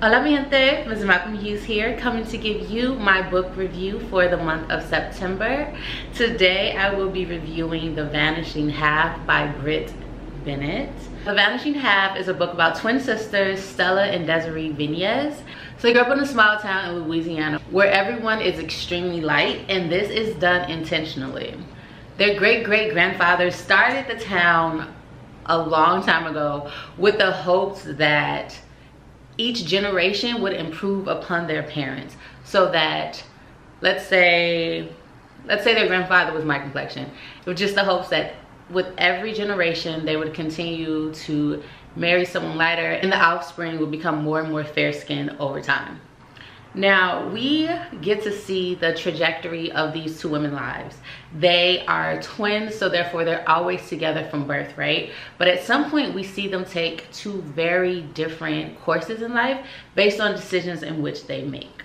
Hola mi gente, MsMalcolmHughes here, coming to give you my book review for the month of September. Today I will be reviewing The Vanishing Half by Brit Bennett. The Vanishing Half is a book about twin sisters, Stella and Desiree Vinez. So they grew up in a small town in Louisiana where everyone is extremely light, and this is done intentionally. Their great-great-grandfather started the town a long time ago with the hopes that each generation would improve upon their parents, so that let's say their grandfather was my complexion. It was just the hopes that with every generation they would continue to marry someone lighter and the offspring would become more and more fair-skinned over time. Now we get to see the trajectory of these two women's lives. They are twins, so therefore they're always together from birth, right? But at some point we see them take two very different courses in life based on decisions in which they make.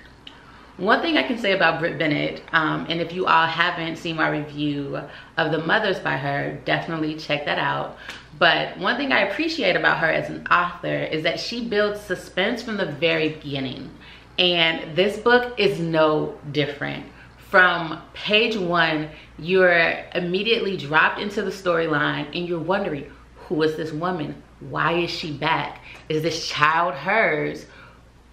One thing I can say about Brit Bennett, and if you all haven't seen my review of The Mothers by her, definitely check that out. But one thing I appreciate about her as an author is that she builds suspense from the very beginning. And this book is no different. From page one, you're immediately dropped into the storyline and you're wondering, who is this woman? Why is she back? Is this child hers?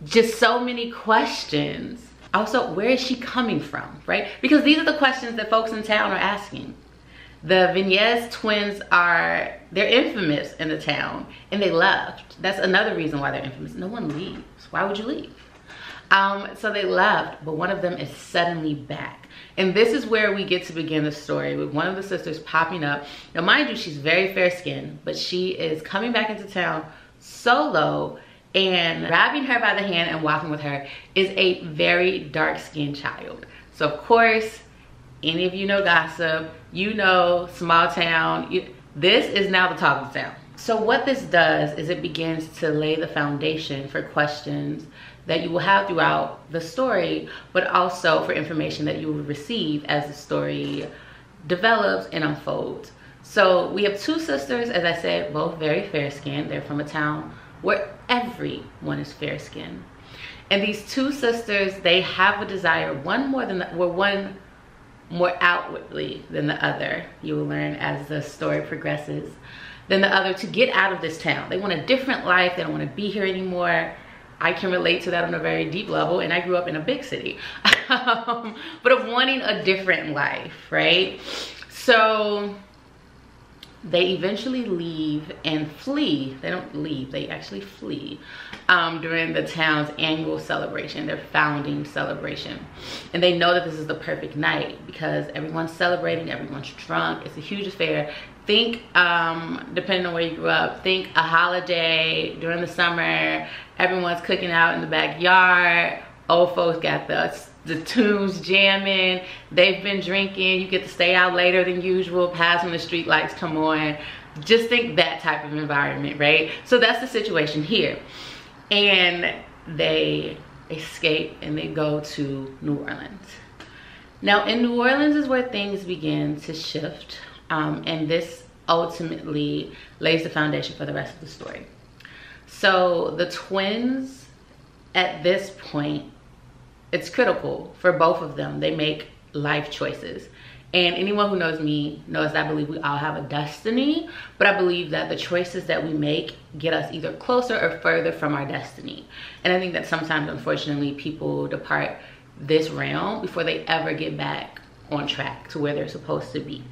Just so many questions. Also, where is she coming from, right? Because these are the questions that folks in town are asking. The Vinez twins they're infamous in the town, and they left. That's another reason why they're infamous. No one leaves. Why would you leave? So they left, but one of them is suddenly back. And this is where we get to begin the story, with one of the sisters popping up. Now, mind you, she's very fair-skinned, but she is coming back into town solo, and grabbing her by the hand and walking with her is a very dark-skinned child. So, of course, any of you know gossip, you know small town. This is now the talk of the town. So what this does is it begins to lay the foundation for questions that you will have throughout the story, but also for information that you will receive as the story develops and unfolds. So we have two sisters, as I said, both very fair-skinned. They're from a town where everyone is fair-skinned. And these two sisters, they have a desire, one more outwardly than the other, you will learn as the story progresses, than the other, to get out of this town. They want a different life. They don't want to be here anymore. I can relate to that on a very deep level, and I grew up in a big city. But of wanting a different life, right? So they eventually leave and flee. They don't leave, they actually flee during the town's annual celebration, their founding celebration. And they know that this is the perfect night because everyone's celebrating, everyone's drunk. It's a huge affair. Think, depending on where you grew up, think a holiday during the summer. Everyone's cooking out in the backyard. Old folks got the tunes jamming. They've been drinking. You get to stay out later than usual, past when the street lights come on. Just think that type of environment, right? So that's the situation here. And they escape and they go to New Orleans. Now in New Orleans is where things begin to shift. And this ultimately lays the foundation for the rest of the story. So the twins, at this point, it's critical for both of them. They make life choices. And anyone who knows me knows that I believe we all have a destiny, but I believe that the choices that we make get us either closer or further from our destiny. And I think that sometimes, unfortunately, people depart this realm before they ever get back on track to where they're supposed to be.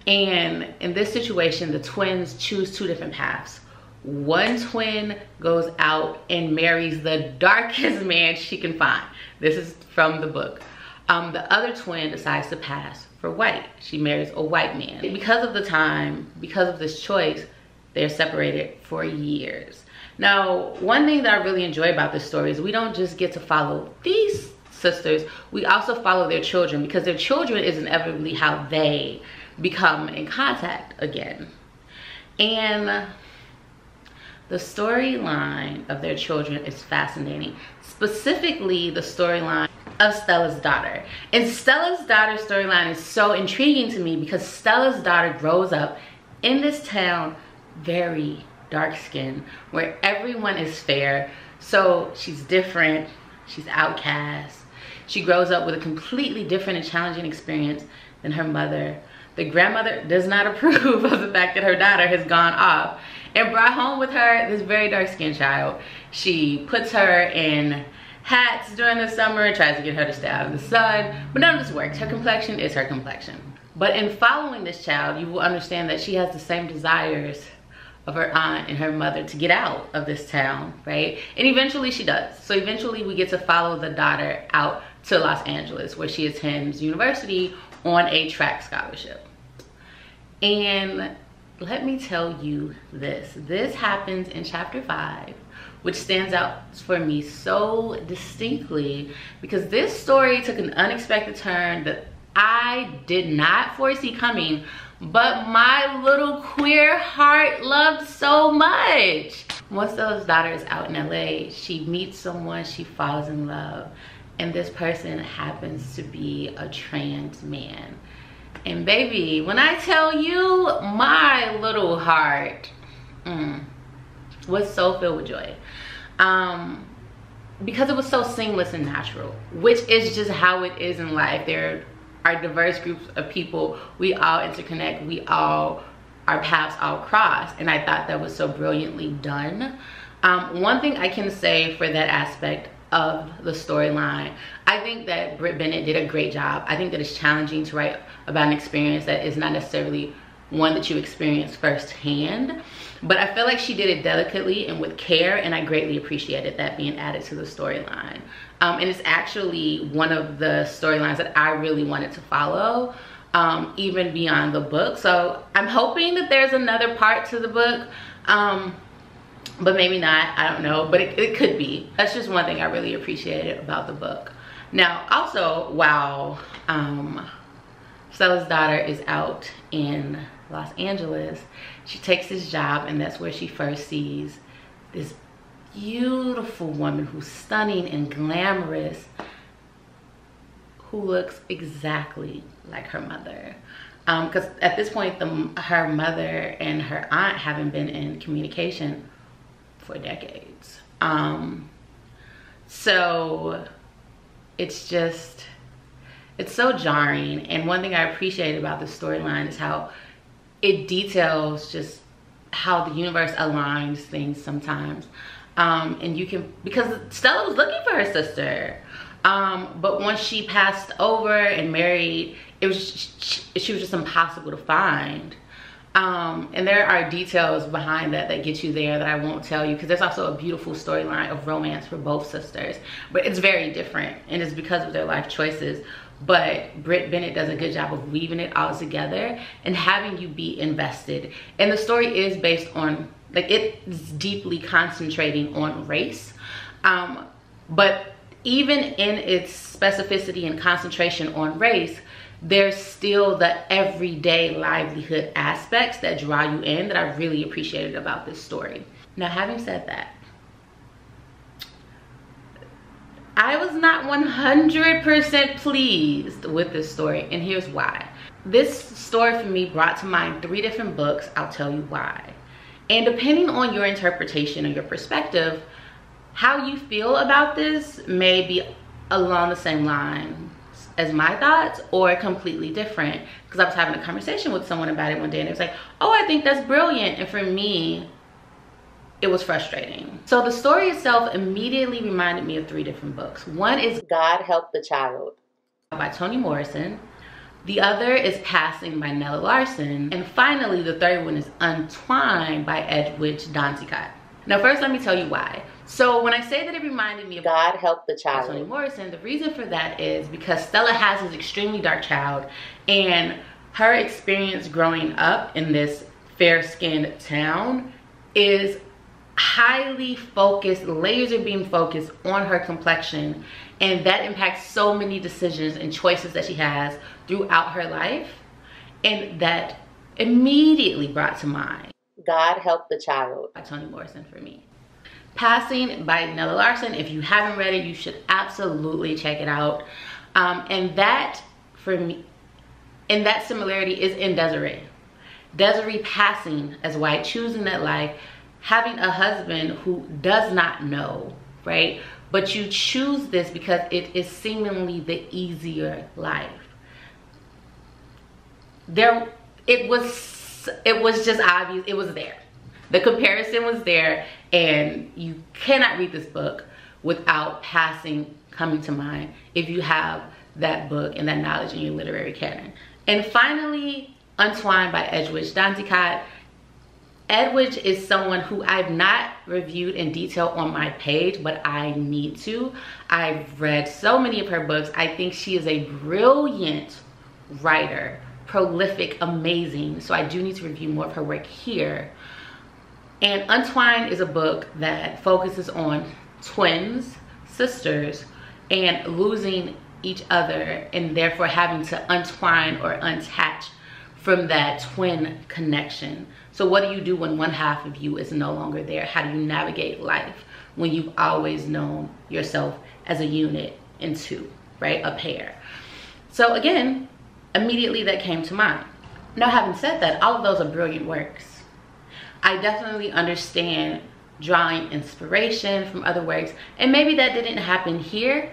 And in this situation, the twins choose two different paths. One twin goes out and marries the darkest man she can find. This is from the book. The other twin decides to pass for white. She marries a white man. Because of the time, because of this choice, they're separated for years. Now, one thing that I really enjoy about this story is we don't just get to follow these sisters, we also follow their children, because their children is inevitably how they become in contact again. And the storyline of their children is fascinating, specifically the storyline of Stella's daughter. And Stella's daughter's storyline is so intriguing to me because Stella's daughter grows up in this town very dark skinned, where everyone is fair. So she's different, she's outcast. She grows up with a completely different and challenging experience than her mother. The grandmother does not approve of the fact that her daughter has gone off and brought home with her this very dark-skinned child. She puts her in hats during the summer and tries to get her to stay out of the sun, but none of this works. Her complexion is her complexion. But in following this child, you will understand that she has the same desires of her aunt and her mother to get out of this town, right? And eventually she does. So eventually we get to follow the daughter out to Los Angeles, where she attends university on a track scholarship. And let me tell you this happens in chapter 5, which stands out for me so distinctly because this story took an unexpected turn that I did not foresee coming, but my little queer heart loved so much. Once Stella's daughter is out in LA, she meets someone, she falls in love, and this person happens to be a trans man. And baby, when I tell you, my little heart was so filled with joy. Because it was so seamless and natural, which is just how it is in life. There are diverse groups of people, we all interconnect, our paths all cross, and I thought that was so brilliantly done. One thing I can say for that aspect of the storyline, I think that Brit Bennett did a great job. I think that it's challenging to write about an experience that is not necessarily one that you experience firsthand, but I feel like she did it delicately and with care, and I greatly appreciated that being added to the storyline. And it's actually one of the storylines that I really wanted to follow, even beyond the book. So I'm hoping that there's another part to the book, but maybe not, I don't know, but it could be. That's just one thing I really appreciated about the book. Now, also, while Stella's daughter is out in Los Angeles, she takes this job, and that's where she first sees this beautiful woman who's stunning and glamorous, who looks exactly like her mother. Because at this point, her mother and her aunt haven't been in communication for decades. So it's so jarring. And one thing I appreciate about the storyline is how it details just how the universe aligns things sometimes. And you can, because Stella was looking for her sister, but once she passed over and married, she was just impossible to find. And there are details behind that get you there that I won't tell you, because there's also a beautiful storyline of romance for both sisters, but it's very different, and it's because of their life choices. But Brit Bennett does a good job of weaving it all together and having you be invested. And the story is based on, like, it's deeply concentrating on race, but even in its specificity and concentration on race, there's still the everyday livelihood aspects that draw you in that I really appreciated about this story. Now, having said that, I was not 100% pleased with this story, and here's why. This story for me brought to mind 3 different books. I'll tell you why. And depending on your interpretation or your perspective, how you feel about this may be along the same line as my thoughts or completely different. Because I was having a conversation with someone about it one day, and it was like, oh, I think that's brilliant. And for me, it was frustrating. So the story itself immediately reminded me of 3 different books. One is God Help the Child by Toni Morrison. The other is Passing by Nella Larson. And finally, the third one is Untwined by Edwidge Danticat. Now, first, let me tell you why. So when I say that it reminded me of God Help the Child by Toni Morrison, the reason for that is because Stella has this extremely dark child, and her experience growing up in this fair-skinned town is highly focused, laser beam focused on her complexion, and that impacts so many decisions and choices that she has throughout her life. And that immediately brought to mind God Help the Child by Toni Morrison for me. Passing by Nella Larson, if you haven't read it, you should absolutely check it out. And that, for me, and that similarity is in Desiree. Desiree passing as white, choosing that life, having a husband who does not know right? But you choose this because it is seemingly the easier life. It was just obvious. It was there. The comparison was there, and you cannot read this book without coming to mind if you have that book and that knowledge in your literary canon. And finally, Untwined by Edwidge Danticat. Edwidge is someone who I've not reviewed in detail on my page, but I need to. I've read so many of her books. I think she is a brilliant writer, prolific, amazing. So I do need to review more of her work here. And Untwined is a book that focuses on twins, sisters, and losing each other, and therefore having to untwine or unattach from that twin connection. So what do you do when one half of you is no longer there? How do you navigate life when you've always known yourself as a unit in two, right? A pair. So again, immediately that came to mind. Now, having said that, all of those are brilliant works. I definitely understand drawing inspiration from other works, and maybe that didn't happen here,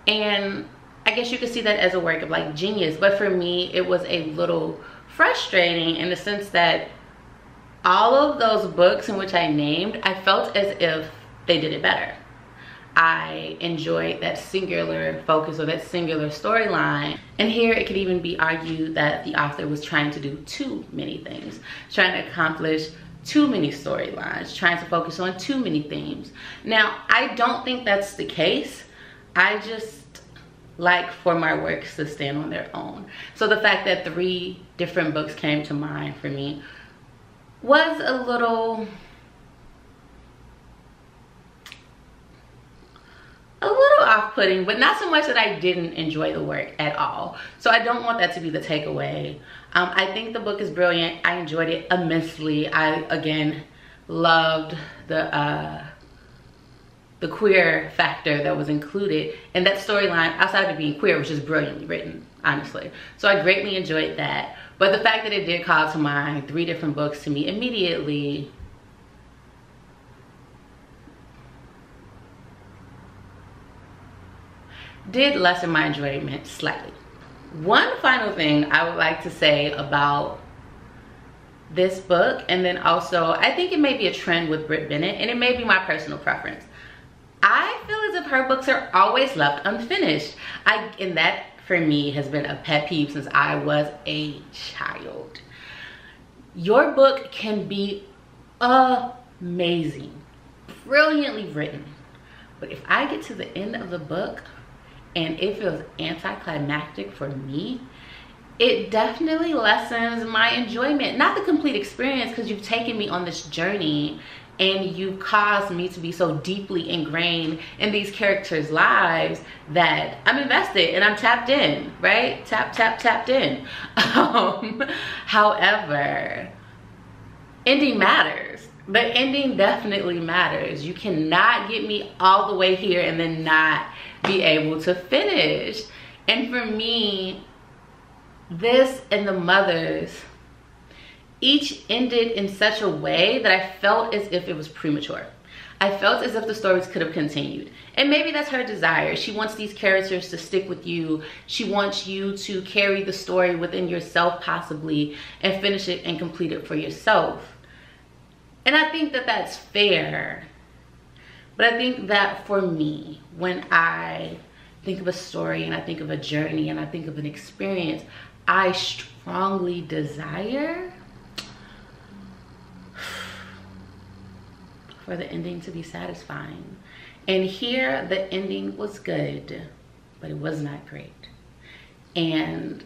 and I guess you could see that as a work of like genius. But for me, it was a little frustrating in the sense that all of those books in which I named, I felt as if they did it better. I enjoyed that singular focus or that singular storyline. And here it could even be argued that the author was trying to do too many things, trying to accomplish too many storylines, trying to focus on too many themes. Now, I don't think that's the case. I just like for my works to stand on their own. So the fact that 3 different books came to mind for me was a little off-putting, but not so much that I didn't enjoy the work at all. So I don't want that to be the takeaway. I think the book is brilliant. I enjoyed it immensely. I, again, loved the queer factor that was included in that storyline, outside of it being queer, which is brilliantly written, honestly. So I greatly enjoyed that. But the fact that it did call to mind 3 different books to me immediately did lessen my enjoyment slightly. One final thing I would like to say about this book, and then also I think it may be a trend with Brit Bennett, and it may be my personal preference. I feel as if her books are always left unfinished. And that for me has been a pet peeve since I was a child. Your book can be amazing, brilliantly written, but if I get to the end of the book and it feels anticlimactic for me, it definitely lessens my enjoyment. Not the complete experience, because you've taken me on this journey and you've caused me to be so deeply ingrained in these characters' lives that I'm invested and I'm tapped in, right? Tapped in. However, ending matters. The ending definitely matters. You cannot get me all the way here and then not be able to finish. And for me, this and the mothers each ended in such a way that I felt as if it was premature. I felt as if the stories could have continued. And maybe that's her desire. She wants these characters to stick with you. She wants you to carry the story within yourself possibly and finish it and complete it for yourself. And I think that that's fair. But I think that for me, when I think of a story and I think of a journey and I think of an experience, I strongly desire for the ending to be satisfying. And here the ending was good, but it was not great. And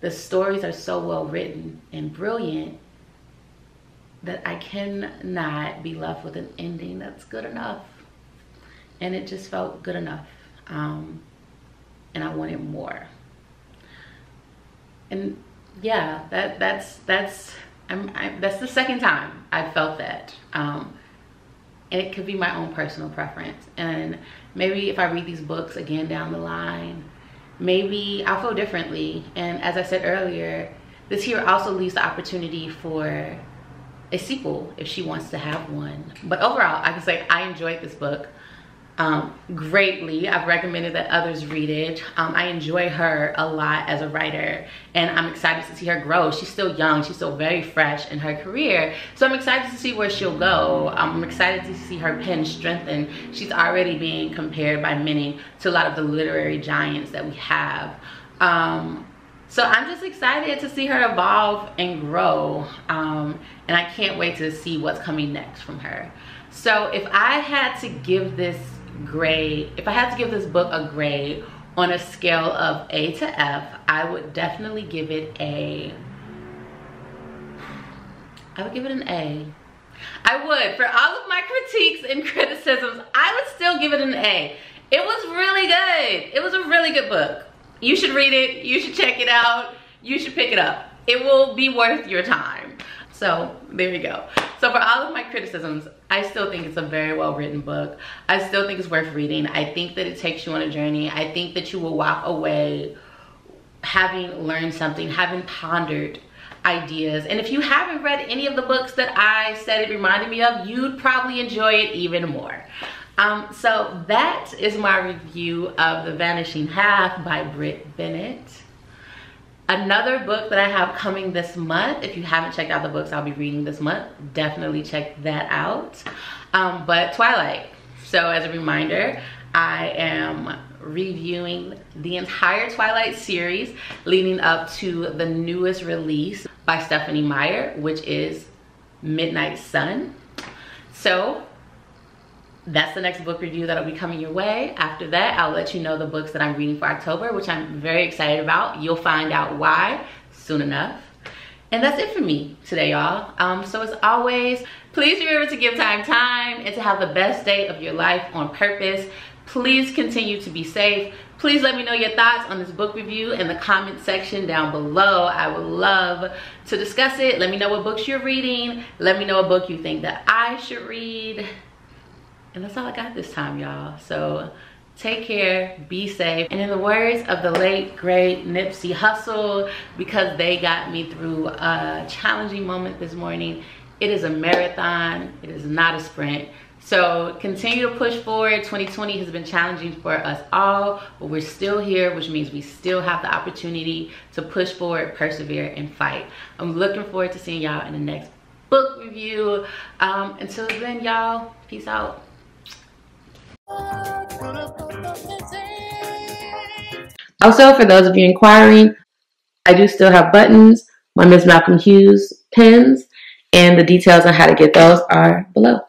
the stories are so well written and brilliant that I cannot be left with an ending that's good enough. And it just felt good enough. And I wanted more. And yeah, that's the second time I felt that. And it could be my own personal preference. And maybe if I read these books again down the line, maybe I'll feel differently. And as I said earlier, this here also leaves the opportunity for a sequel if she wants to have one. But overall, I can say I enjoyed this book. greatly. I've recommended that others read it. I enjoy her a lot as a writer, and I'm excited to see her grow. She's still young, she's still very fresh in her career, so I'm excited to see where she'll go. I'm excited to see her pen strengthen. She's already being compared by many to a lot of the literary giants that we have. So I'm just excited to see her evolve and grow, and I can't wait to see what's coming next from her. So if I had to give this grade, if I had to give this book a grade on a scale of A to F, I would definitely give it an A. I would. For all of my critiques and criticisms, I would still give it an A. It was really good. It was a really good book. You should read it. You should check it out. You should pick it up. It will be worth your time. So there you go. So for all of my criticisms, I still think it's a very well written book. I still think it's worth reading. I think that it takes you on a journey. I think that you will walk away having learned something, having pondered ideas. And if you haven't read any of the books that I said it reminded me of, you'd probably enjoy it even more. So that is my review of The Vanishing Half by Brit Bennett. Another book that I have coming this month, if you haven't checked out the books I'll be reading this month, definitely check that out. But Twilight. So as a reminder, I am reviewing the entire Twilight series leading up to the newest release by Stephanie Meyer, which is Midnight Sun. So that's the next book review that'll be coming your way. After that, I'll let you know the books that I'm reading for October, which I'm very excited about. You'll find out why soon enough. And that's it for me today, y'all. So as always, please remember to give time and to have the best day of your life on purpose. Please continue to be safe. Please let me know your thoughts on this book review in the comment section down below. I would love to discuss it. Let me know what books you're reading. Let me know what book you think that I should read. And that's all I got this time, y'all. So take care, be safe. And in the words of the late, great Nipsey Hussle, because they got me through a challenging moment this morning, it is a marathon, it is not a sprint. So continue to push forward. 2020 has been challenging for us all, but we're still here, which means we still have the opportunity to push forward, persevere, and fight. I'm looking forward to seeing y'all in the next book review. Until then, y'all, peace out. Also, for those of you inquiring, I do still have buttons, my MsMalcolmHughes pins, and the details on how to get those are below.